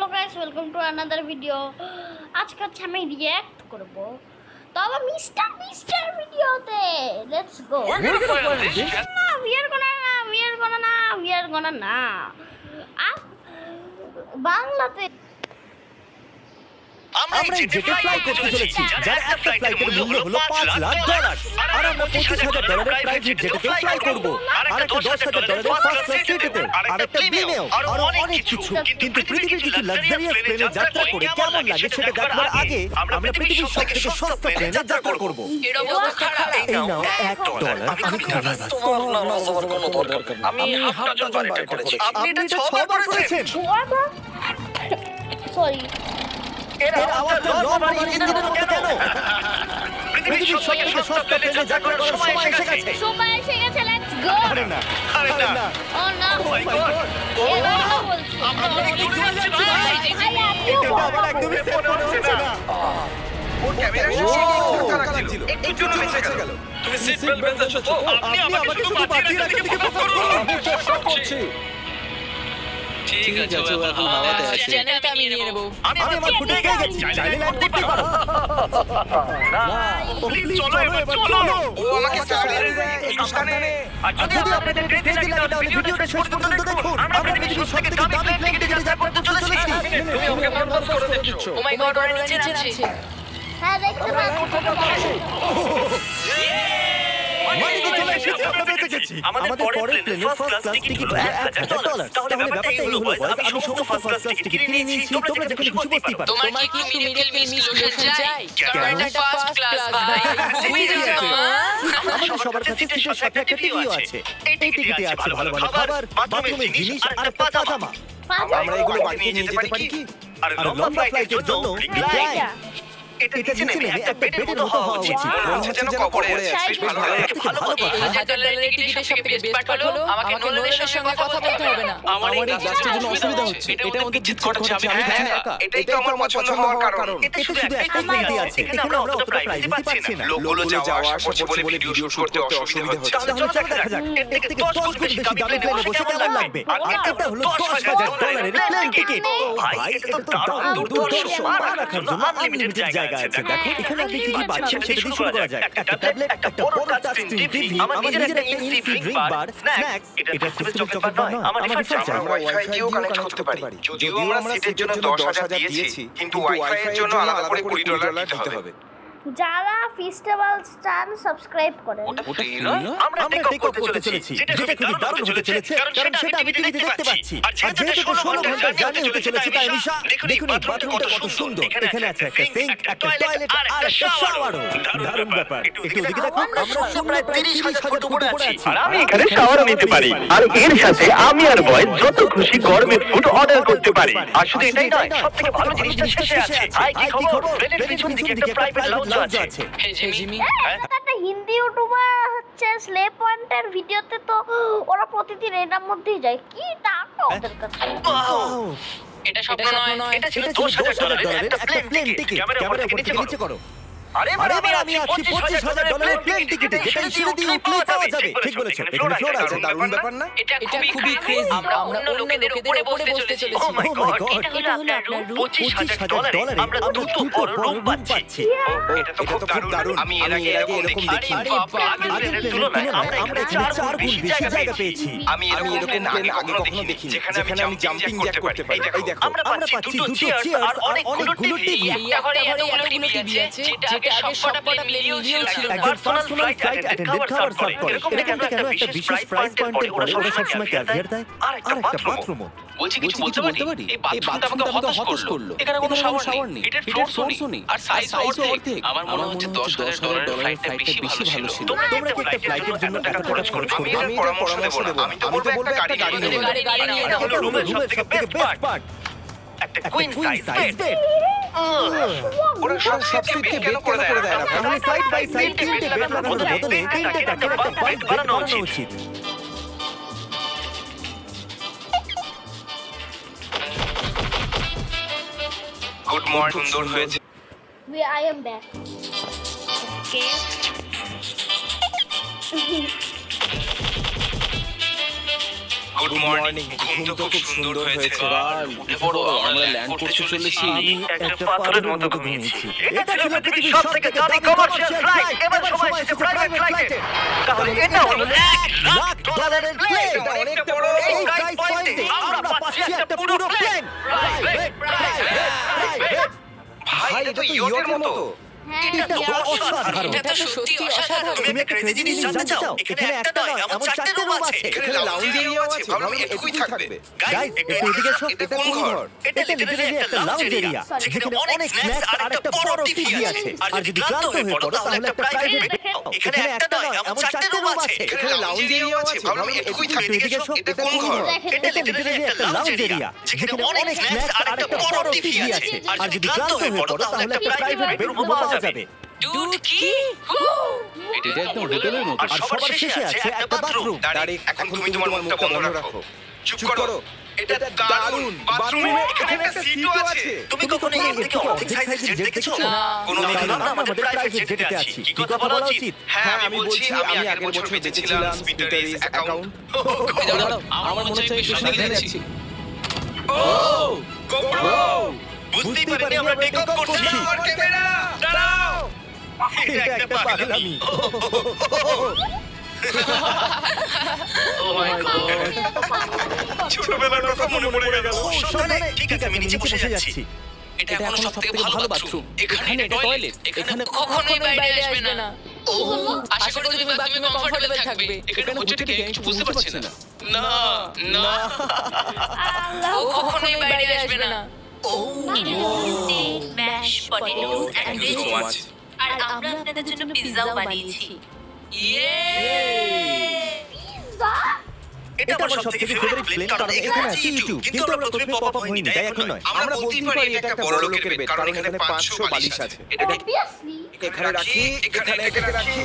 Hello guys welcome to another video. आज का अच्छा मैं रिएक्ट करब तो अब मिस्टर वीडियोते let's go. we are gonna না বাংলাতে আমরা জেটে ফ্লাই করতে চলেছি যার একটা ফ্লাইটের মূল্য হলো $5,00,000 আর আমরা $25,000 প্রাইভেট জেটে ফ্লাই করব আর একটা $10,000 ফার্স্ট ক্লাস সিটেতে আর একটা প্লেনেও আর অনেক কিছু। কিন্তু পৃথিবীর কিছু লাক্সারিয়াস প্লেনে যাত্রা করে কেমন লাগে সেটা দেখার আগে আমরা পৃথিবীর সবথেকে সস্তা প্লেনে যাত্রা করব। এর অবস্থা খারাপ। এই নাও $1 আমি খাবার তোমার না যাওয়ার কোনো দরকার নেই। আমি হাফ ডজন এটা করেছি। আপনি এটা 6 বার করেছেন। সরি এর আওয়াজটা লম্বা ইঞ্জিনের মতো কেন? পৃথিবীর সবথেকে সস্তা প্লেনে যাত্রা করার সময় এসে গেছে। Let's go. আরে না ও না ও মাই গড এটা বলছি আমরা অনেক দূর যাচ্ছি ভাই। এটা আবার একদমই সেফ মনে হচ্ছে না। ওর ক্যামেরা শেষে খারাপ লাগছিল। একটু জন্য বেঁচে গেল। তুমি সিট বেল্ট বেঁধেছো তো? আপনি আমাকে শুধু বাঁচিয়ে রাখার দিকে ফোকাস করুন। আমি চেষ্টা করছি। ঠিক আছে ও এখন হাওয়াতে আছে। চ্যানেলটা আমি নিয়ে নেব। আমি আমার ফুটে গেছি। চাইলে লাইভ করতে পারো। না প্লিজ চলো এবার চলো। ও আমাকে সারিয়ে দেয় একটু সামনে। আর যদি আপনাদের ক্রেজি লাগে তাহলে ভিডিওটা শেষ পর্যন্ত দেখুন। আমরা পৃথিবীর সবথেকে দামি প্লেন থেকে যাত্রা করতে চলেছি। তুমি আমাকে বরবাদ করে দিচ্ছ। ও মাই গড ওরা নিচে আছে। হ্যাঁ দেখতে পাচ্ছি। মানিকে চলে এসেছি, আমরা বেঁচে গেছি। আমাদের পরের প্লেনে ফার্স্ট ক্লাস টিকিট $1,000। তাহলে ব্যাপারটা এই হলো বয়স, আমি সমস্ত ফার্স্ট ক্লাস টিকিট কিনে নিয়েছি। তোমরা যেখানে খুশি বসতে পারো। তোমার কি একটু মিডল লোশন চাই? তোমার এটা ফার্স্ট ক্লাস ভাই। তুমি যাও মা। আমাদের সবার কাছে সিটের সাথে একটা টিভিও আছে। এই টিকিটে আছে ভালো ভালো খাবার, বাথরুমের জিনিস আর একটা পাজামা। আমরা এগুলো বাড়িতে নিয়ে যেতে পারি কি? আর লম্বা ফ্লাইটের জন্য রিক্লাইন। এটা নিচে নেমে একটা বেডের মতো হওয়া উচিত। মনে হচ্ছে যেন কবরে আছে। বেশ ভালো লাগে। ভালো কথা। $1,000 টিকিটের সবথেকে বেস্ট পার্ট হলো আমাকে নোলেনের সঙ্গে কথা বলতে হবে না। আমার এই গ্লাসটার জন্য অসুবিধা হচ্ছে। এটা আমাদের জিত করছে আমি দেখছি না একা। এটাই তো আমার পছন্দ হওয়ার কারণ। এতে শুধু একটাই কোয়ালিটি আছে। এখানে আমরা অতটা প্রাইভেসি পাচ্ছি না। লোকগুলো যাওয়া আসা করছে বলে ভিডিও শুট করতে অসুবিধা হচ্ছে। তাহলে চলো দেখা যাক। এর থেকে 10 গুণ বেশি দামি প্লেনে বসে কেমন লাগবে। আর এটা হলো $10,000 এর প্লেন টিকিট। ভাই এটা তো দারুণ দুর্ধর্ষ। পা রাখার জন্য আনলিমিটেড জায়গা আছে। দেখো এখানে আপনি কি পাচ্ছেন সেটা দিয়ে শুরু করা যায়। একটা ট্যাবলেট, একটা বড় টাচ স্ক্রিন টিভি, আমার নিজের একটা ইনফি ড্রিঙ্ক বার, স্ন্যাক্স। এটা সিস্টেমের চকলেট বার নয়, আমার ডিফল্ট চার্জ। আমরা ওয়াইফাই দিয়েও কানেক্ট করতে পারি। যদিও আমরা সিটের জন্য 10,000 দিয়েছি, কিন্তু ওয়াইফাই এর জন্য আলাদা করে $20 দিতে হবে। যারা ফেস্টিভ্যাল চান সাবস্ক্রাইব করেন। ওটা কি না? আমরা টেক অফ করতে চলেছি। যেটা খুবই দারুণ হতে চলেছে কারণ সেটা আমি টিভিতে দেখতে পাচ্ছি। আর যেহেতু 16 ঘন্টা জার্নি হতে চলেছে তাই নিশা দেখুন এই বাথরুমটা কত সুন্দর। এখানে আছে একটা সিঙ্ক, একটা টয়লেট আর একটা শাওয়ারও। দারুণ ব্যাপার। একটু ওদিকে দেখো আমরা প্রায় 30,000 ফুট উপরে আছি। আর আমি এখানে শাওয়ারও নিতে পারি। আর এর সাথে আমি আর বয় যত খুশি গরমের ফুড অর্ডার করতে পারি। আর শুধু এটাই নয়, সবথেকে ভালো জিনিসটা শেষে আছে। হাই কি খবর? প্লেনের পিছন দিকে একটা প্রাইভেট লাউঞ্জ আছে। এই জিমি একটা হিন্দি ইউটিউবার হচ্ছে স্লে পয়েন্টের ভিডিওতে তো ওরা প্রতিদিন এটার মধ্যেই যায়। কি টাকা ওদের কাছে। এটা স্বপ্ন নয়। এটা ছিল $10,000 একটা প্লেন টিকিট। ক্যামেরা উপর থেকে নিচে করো। আরে আমি আছি $25,000 এর প্লেন টিকিটে যেটা সিঁড়ি দিয়ে উঠলে পাওয়া যাবে। ঠিক বলেছো। এখানে ফ্লোর আছে। দারুণ ব্যাপার না? এটা খুবই ক্রেজি। আমরা অন্য লোকেদের উপরে বসতে চলেছি। ও মাই গড এটা হলো আপনার রুম। $25,000 আমরা দুটো বড় রুম পাচ্ছি। এটা তো খুব দারুণ। আমি এর আগে এরকম দেখি। আগের প্লেনের তুলনায় আমরা এখানে 4 গুণ বেশি জায়গা পেয়েছি। আমি এরকম প্লেন আগে কখনো দেখিনি যেখানে আমি জাম্পিং জ্যাক করতে পারি। এই দেখো আমরা পাচ্ছি দুটো চেয়ার আর অনেকগুলো টিভি। এই ঘরে এতগুলো টিভি আছে যেটা আগে সবকটা প্লেন মিলিয়েও ছিল না। একজন পার্সোনাল ফ্লাইট অ্যাটেন্ডেন্ট খাবার সার্ভ করে। এরকম কেন একটা বিশেষ প্রাইস পয়েন্টের পরে ওরা সবসময় ক্যাভিয়ার দেয় আর একটা বাথরুমও। বলছি কিছু বলতে পারি? এই বাথরুমটা আমাকে হতাশ করলো। এখানে কোনো শাওয়ার নেই। এটার ফ্লোরও নেই। আর সাইজও অর্ধেক। আমার মনে হচ্ছে $10,000 ফ্লাইটটা বেশি ভালো ছিল। তোমরা কি একটা ফ্লাইটের জন্য টাকা খরচ করবে? আমি এর পরামর্শ দেব না। আমি তো বলবো একটা গাড়ি নিয়ে নেব। গাড়ি নিয়ে এটা হলো রুমের সবথেকে বেস্ট পার্ট। একটা কুইন সাইজ বেড। ওরা সব সিটকে বেড কেন করে দেয় না? তাহলে সাইড বাই সাইড তিনটে বেড লাগানোর বদলে তিনটে টাকার একটা বাঙ্ক বেড বানানো উচিত। Good morning. সুন্দর হয়েছে। I am back. Okay. Good morning. ঘুম তো খুব সুন্দর হয়েছে। উঠে পড়ো, আমরা ল্যান্ড করতে চলেছি। আমি একটা পাথরের মতো ঘুমিয়েছি। এটা ছিল পৃথিবীর সবথেকে দামি কমার্শিয়াল ফ্লাইট। এবার সময় এসেছে প্রাইভেট ফ্লাইটে। তাহলে এটা হলো $1,00,000 প্লেন। এটা অনেকটা বড়। এই প্রাইস পয়েন্টে আমরা পাচ্ছি একটা পুরো প্লেন। প্রাইভেট। ভাই এটা তো ইয়টের মতো। এটা তো অসাধারণ। এটা তো সত্যি অসাধারণ। তুমি একটা ক্রেজি জিনিস জানতে চাও? এখানে একটা নয়, এমন 4টে রুম আছে। এখানে লাউঞ্জ এরিয়াও আছে। ভাবলাম এটুকুই থাকবে। গাইস, একটু এদিকে এসো। এটা কোন ঘর? এটা লিটারালি একটা লাউঞ্জ এরিয়া, যেখানে অনেক স্ন্যাক্স আর একটা বড় টিভি আছে। আর যদি ক্লান্ত হয়ে পড়ো তাহলে একটা প্রাইভেট বেড। এখানে একটা নয়, এমন 4টে রুম আছে। এখানে লাউঞ্জ এরিয়াও আছে। ভাবলাম এটুকুই থাকবে। এদিকে এসো। এটা কোন ঘর? এটা লিটারালি একটা লাউঞ্জ এরিয়া, যেখানে অনেক স্ন্যাক্স আর একটা বড় টিভি আছে। আর যদি ক্লান্ত হয়ে পড়ো তাহলে একটা প্রাইভেট বেডরুম পাওয়া যাবে। ডুড কি? এটা একদম হোটেলের মতো। আর সবার শেষে আছে একটা বাথরুম। দাঁড়ি, এখন তুমি তোমার মুখটা বন্ধ রাখো। চুপ করো। এটা দারুণ। বাথরুমে এখানে একটা সিটও আছে। তুমি কখনো এর থেকে অর্ধেক সাইজের জেট দেখেছো? কোনোদিন তাহলে না। আমরা আমাদের প্রাইভেট জেটে আছি। কি কথা বলা উচিত? হ্যাঁ, আমি বলছি আমি আগের বছর বেচেছিলাম স্পিটারিজ অ্যাকাউন্ট। দাঁড়াও, আমার মনে হচ্ছে আমি পেছনে যাচ্ছি। গোপ্রো বুঝতেই পারিনি আমরা টেক অফ করছি। আমার ক্যামেরা দাঁড়াও। এটা একটা পাগলামি। ছোটবেলার কথা মনে পড়ে গেল। সাবধানে। ঠিক আছে, আমি নিচে বসে যাচ্ছি। এটা এখন সবথেকে ভালো বাথরুম। এখানে এটা টয়লেট। এখানে কখনোই বাইরে আসবে না। আশা করি তুমি বাথরুমে কমফোর্টেবল থাকবে। এখানে হচ্ছে কি আমি কিছু বুঝতে পারছি না। না না, ও কখনোই বাইরে আসবে না। Mash potatoes and Thank you so much. আর আমরা আপনাদের জন্য পিৎজাও বানিয়েছি। ইয়ে! এটা আমার সবথেকে ফেভারিট প্লেন, কারণ এখানে আছে ইউটিউব। কিন্তু আমরা প্রথমে পপ আপ হইনি, তাই এখন নয়। আমরা বলতেই পারি এটা একটা বড় লোকের বেড, কারণ এখানে 500 বালিশ আছে। এটা Obviously. এখানে রাখি, এখানে রাখি।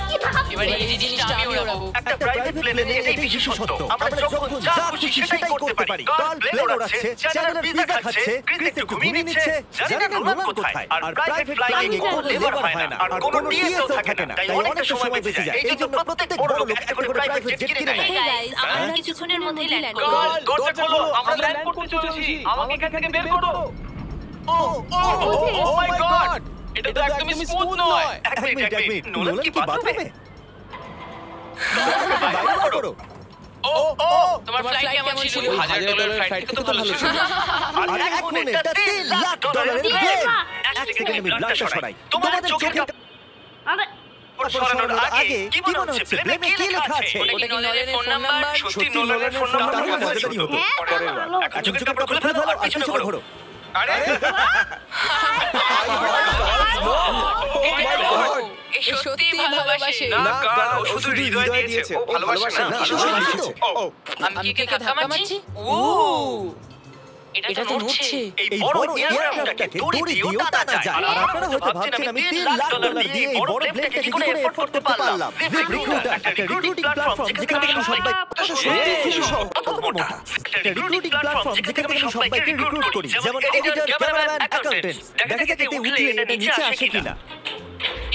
কি ভাব? এবার এই জিনিসটা আমি ওড়াবো। একটা প্রাইভেট প্লেনে এটাই বিশেষত্ব। আমরা যখন যা খুশি সেটাই করতে পারি। কার্ল প্লেন ওড়াচ্ছে, চ্যানেলার পিজা খাচ্ছে, ক্রিস একটু ঘুমিয়ে নিচ্ছে, জানি না নোলান কোথায়। আর প্রাইভেট ফ্লাইং এ কোনো লেবার হয় না, আর কোনো টিএসও থাকে না, তাই অনেক সময় বেঁচে যায়। এই জন্য প্রত্যেক বড় লোক একটা করে প্রাইভেট জেট কিনে নেয়। Hey guys, আমরা কিছুক্ষণের মধ্যেই ল্যান্ড করব। দরজা খোলো, আমরা ল্যান্ড করতে চলেছি। আমাকে এখান থেকে বের করো। ও মাই গড, এটা তো একদমই স্মুথ নয়। এক মিনিট, নোলান কি বাথরুমে? বাইরে করো। তোমার ফ্লাইট কেমন ছিল? $1,000 ফ্লাইট থেকে তো ভালো ছিল। আর এখন এটা $3,00,000 প্লেন। এক সেকেন্ডে আমি ব্লাডটা সরাই। তোমাদের চোখের আরে সরানোর আগে কি মনে হচ্ছে প্লেনে কি লেখা আছে? ওটা কি নলেনের ফোন নাম্বার? সত্যি নোলানের ফোন নাম্বার তাহলে মজাদারই হতো। হ্যাঁ, ভালো। এখন চোখের কাপড় খুলে ফেলো আর পিছনে ঘোরো। আরে এ সত্যি ভালোবাসে। না, কারণ ও শুধু হৃদয় দিয়েছে। ও ভালোবাসে না, শুধু লিখেছে। আমি কি ধাক্কা মারছি? ও, এটা তো নড়ছে। এই বড় এয়ারক্রাফটটাকে দড়ি দিয়েও টানা যায়। আর আপনারা হয়তো ভাবছেন আমি $3,00,000 দিয়ে এই বড় প্লেনটাকে কি করে এফোর্ড করতে পারলাম। জিপ রিক্রুটার, একটা রিক্রুটিং প্ল্যাটফর্ম যেখান থেকে আমি সবাই একটা রিক্রুটিং প্ল্যাটফর্ম যেখান থেকে আমি সবাইকে রিক্রুট করি, যেমন এডিটর, ক্যামেরাম্যান, অ্যাকাউন্টেন্ট। দেখা যাক এতে উঠলে এটা নিচে আসে কিনা।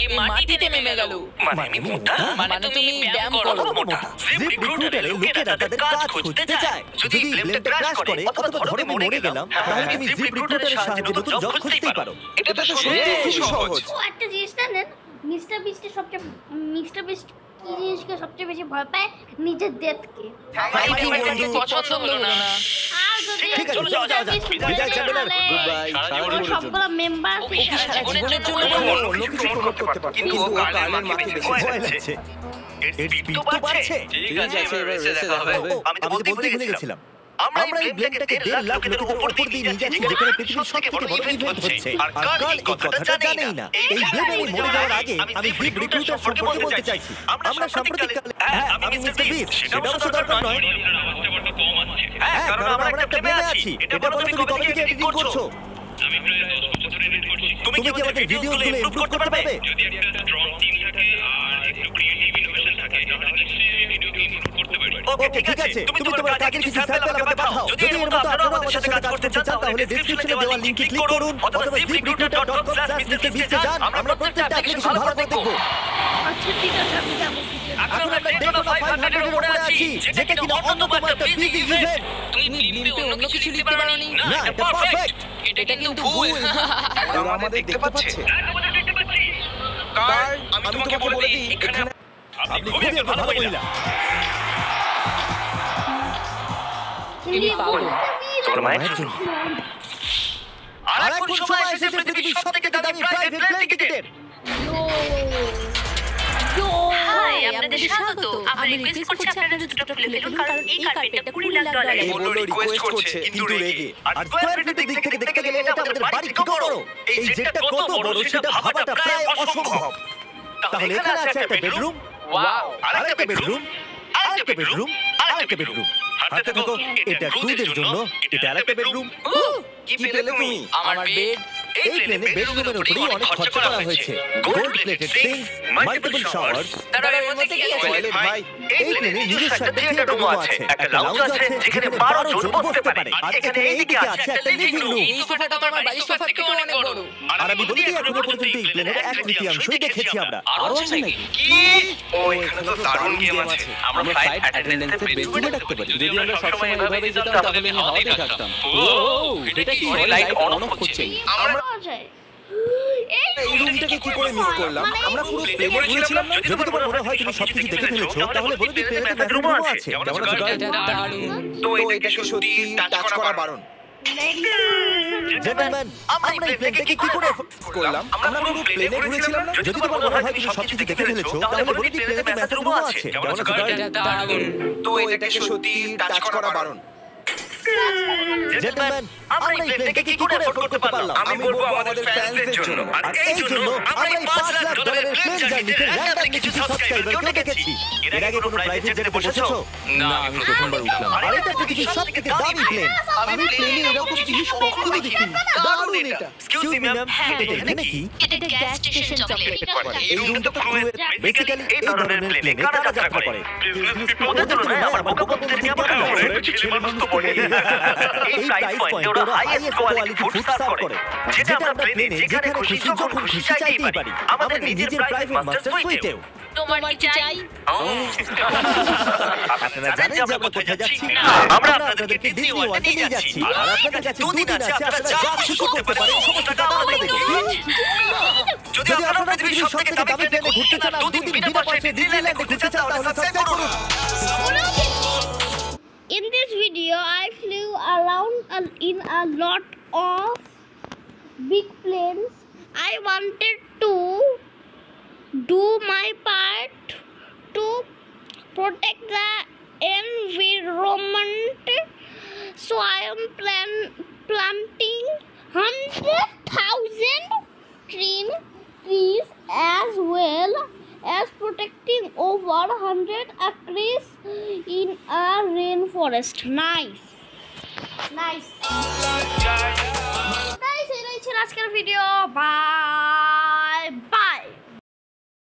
এই মাটিতে নেমে গেল। মানে তুমি ব্যায়াম করো। জিপ রিক্রুটারে লোকেরা তাদের কাজ খুঁজতে যায়। যদি প্লেনটা ক্র্যাশ করে অথবা ধরে মরে গেলাম, তাহলে তুমি জিপ রিক্রুটারের সাহায্যে নতুন জব খুঁজতেই পারো। এটা তো সত্যি খুব সহজ। ও একটা জিনিস জানেন, মিস্টার বিস্ট কি জিনিসকে সবচেয়ে বেশি ভয় পায়? নিজের ডেথকে। আমাকে পছন্দ হলো না। আর যদি ঠিক আছে, যাও, যাও, যাও। বিদায়, চ্যান্ডেলার। Goodbye, সারা জীবনের জন্য। সবগুলো মেম্বার ও কি সারা জীবনের জন্য অন্য কিছু প্রমোট করতে পারত, কিন্তু ও কার্লের মাকে বেশি ভয় লাগছে। এর স্পিড তো বাড়ছে। ঠিক আছে, এবার রেসে দেখা হবে। আমি তো বলতে ভুলে গেছিলাম। আমরা এই প্লেনটাকে 1.5 লাখ লোকের উপর দিয়ে নিয়ে যাচ্ছি, যেখানে পৃথিবীর সবথেকে বড় ইভেন্ট হচ্ছে। আর কাল এই কথাটা জানেই না। এই প্লেনে মরে যাওয়ার আগে আমি জিপ রিক্রুটার সম্পর্কে বলতে চাইছি। আমরা সাম্প্রতিককালে, হ্যাঁ, আমি মিস্টার বিস্ট, সেটা অবশ্য দরকার নয়। হ্যাঁ, কারণ আমরা একটা প্লেনে আছি। এটা বলো তুমি কবে থেকে এডিটিং করছো? তুমি কি আমাদের ভিডিওগুলো ইমপ্রুভ করতে পারবে? যদি একটা স্ট্রং টিম থাকে আর একটু ক্রিয়েটিভ ইনোভেশন থাকে তাহলে সে ভিডিওকে ইমপ্রুভ করতে পারবে। ওকে ঠিক আছে, তুমি তোমার কাজের কিছু স্যাম্পল আমাকে পাঠাও। যদি এর মতো আপনারা আমাদের সাথে কাজ করতে চান তাহলে ডেসক্রিপশনে দেওয়া লিংকে ক্লিক করুন অথবা ziprecruiter.com/mrbeast যান। আমরা প্রত্যেকটা অ্যাপ্লিকেশন ভালো করে দেখব। আচ্ছা ঠিক আছে, আমি যাবো। এখন আমরা ডেটোনা 500 এর উপরে আছি, যেটা কিনা অন্যতম একটা বিগ ইভেন্ট। তুমি ব্লিম্পে অন্য কিছু লিখতে পারোনি? না, এটা পারফেক্ট। এটা কিন্তু ভুল। ওরা আমাদের দেখতে পাচ্ছে। কার্ল, আমি তোমাকে বলে দিই, এখানে আপনি খুবই একটা ভালো মহিলা। তিনি পাগল। তোমার মায়ের জন্য। আর এখন সময় এসেছে পৃথিবীর সবথেকে দামি প্রাইভেট প্লেন টিকেটের। হাই, আপনাদের স্বাগত। আমরা রিকোয়েস্ট করছি আপনারা জুতোটা খুলে ফেলুন, কারণ এই কার্পেটটা $20,00,000 এই বললো রিকোয়েস্ট করছে কিন্তু রেগে। আর স্কয়ার ফিটের দিক থেকে দেখতে গেলে এটা আমাদের বাড়ি থেকে বড়। এই জেটটা কত বড় সেটা ভাবাটা প্রায় অসম্ভব। তাহলে এখানে আছে একটা বেডরুম, ওয়াও। আরেকটা বেডরুম, আরেকটা বেডরুম, আরেকটা বেডরুম। হাতে থাকো, এটা ক্রুদের জন্য, এটা আরেকটা বেডরুম। কি পেলে তুমি? আমার বেড। এই প্লেনে বেডরুমের উপরেই অনেক খরচা করা হয়েছে। Gold plated syncs, multiple showers. তারপরে এর মধ্যে কি আছে? টয়লেট ভাই, এই প্লেনে নিজস্ব একটা থিয়েটার রুম আছে, একটা লাউঞ্জ আছে যেখানে 12 জন বসতে পারে। আর এখানে এইদিকে আছে একটা লিভিং রুম। এই সোফাটা তো আমার বাড়ির সোফার থেকে অনেক বড়। আর আমি বলি যে এখনো পর্যন্ত এই প্লেনের 1/3 দেখেছি আমরা। আরো আছে নাকি? কি? ও, এখানে তো দারুণ গেম আছে। আমরা ফ্লাইট অ্যাটেন্ডেন্সের বেডরুমে রাখতে পারি। যদি আমরা সবসময় এভাবেই যেতাম তাহলে আমি হাওয়াতে থাকতাম। ও, এটা কি লাইট অন অফ করছে? আমরা পাওয়া যায়। এই রুমটাকে কি করে মিস করলাম? আমরা পুরো প্লেনে ঘুরেছিলাম না? যদি তোমার মনে হয় তুমি সবকিছু দেখে ফেলেছো তাহলে বলে দিই প্লেনে বেডরুম আছে। কেমন আছো গার্ল? এটা দারুণ। তো এটাকে সত্যি টাচ করা বারণ। জেন্টলম্যান, আমরা এই প্লেনটাকে কি করে করলাম? আমরা পুরো প্লেনে ঘুরেছিলাম না? যদি তোমার মনে হয় তুমি সবকিছু দেখে ফেলেছো তাহলে বলে দিই প্লেনে বেডরুম আছে। কেমন আছো গার্ল? এটা দারুণ। তো এটাকে সত্যি টাচ করা বারণ। জেন্টলম্যান, আমরা এই প্লেনটাকে কি করে এফোর্ড করতে পারলাম? আমি বলবো আমাদের ফ্যান্সদের জন্য। আর এই জন্য আমরা এই $5,00,000 প্লেন জার্নিতে র্যান্ডমলি কিছু সাবস্ক্রাইবারকে দেখেছি। এর আগে কোনো প্রাইভেট জেটে বসেছো? না, আমি প্রথমবার উঠলাম। আর এটা পৃথিবীর সবথেকে দামি প্লেন। আমি প্লেনে এরকম জিনিস কখনো দেখিনি। দারুণ এটা। এক্সকিউজ মি ম্যাম, এটা এখানে কি? এটা গ্যাস স্টেশন চকলেট। এই রুমটা তো বেসিক্যালি এই ধরনের প্লেনে কারা যাত্রা করে? ওদের তুলনায় আমার বোকাবোকাদের নিয়ে আমার ছেলে মানুষ তো বলে। এই প্রাইস পয়েন্টে ওরা হাইয়েস্ট কোয়ালিটি ফুড সার্ভ করে, যেটা আমরা প্লেনে যেখানে খুশি যখন খুশি চাইতেই পারি, আমাদের নিজের প্রাইভেট মাস্টার সুইটেও। তোমার কি চাই? আপনারা জানেন যে আমরা কোথায় যাচ্ছি? আমরা আপনাদেরকে ডিজনি ওয়ার্ল্ডে নিয়ে যাচ্ছি। আর আপনাদের কাছে 2 দিন আছে, আপনারা যা খুশি করতে পারেন, সমস্ত টাকা আমরা দেব। যদি আপনারা পৃথিবীর সবথেকে দামি প্লেনে ঘুরতে চান আর 2 দিন বিনা পয়সায় ডিজনিল্যান্ডে ঘুরতে চান তাহলে সাবস্ক্রাইব করুন। In this video, I flew around in a lot of big planes. I wanted to do my part to protect the environment. So I am planting 100,000 trees as well as protecting over 100 acres in a rainforest. Nice. Guys, এই ছিল আজকের video. By.